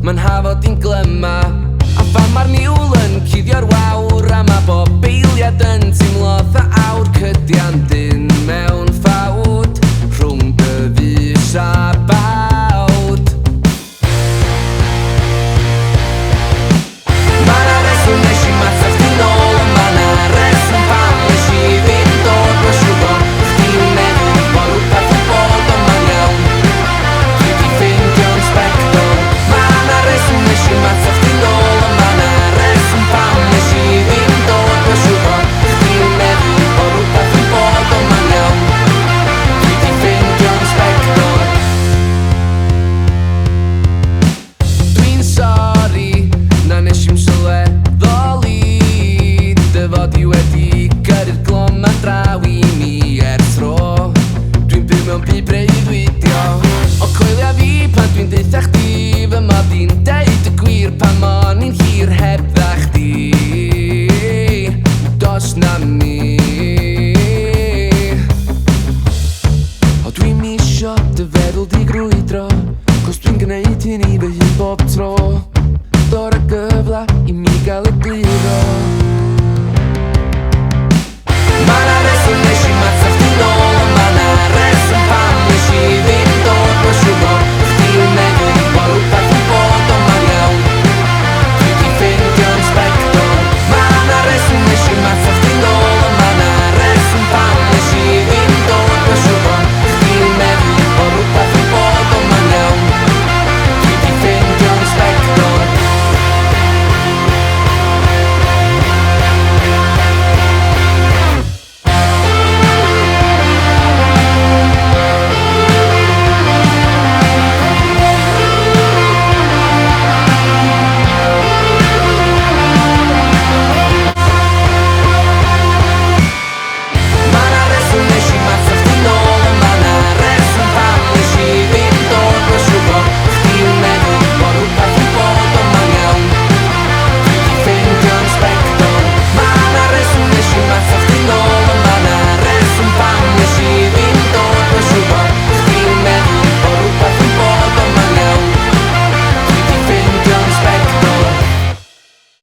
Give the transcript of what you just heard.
ma'n hafod i'n glyma. A phan ma'r niwl yn cuddio'r wawr, a ma' bob beiliad yn teimlo tha awr, cydian dyn mewn ffawd rhwng dy fys a bawd. Ma' na reswm nes i matach chdi nôl, a ma' na reswm pam nes i ddim dod. Mae'n siŵr bod chdi'n meddwl bod rhywbeth yn bod, ond ma'n iawn, dwi 'di ffeindio'n sbectol. Ma' na reswm nes i matach chdi nôl, a ma' na reswm pam nes i ddim dod. Mae'n siŵr bod chdi'n meddwl bod rhywbeth yn bod, ond ma'n iawn, dwi 'di ffeindio'n sbectol. Dwi'n sori na nes i'm sylweddoli dy fod i wedi gyrru'r glom a draw i mi ers tro. Dwi'n byw mewn byd breuddwydio, o coelio fi pan dwi'n deutha chdi fy mod i'n deud y gwir pan o'n i'n hir hebdda chdi. Dos na mi, o dwi'm isio dy feddwl di grwydro, cos dwi'n gwneud hyn i fy hun bob tro. Dor a gyfla i mi gael egluro.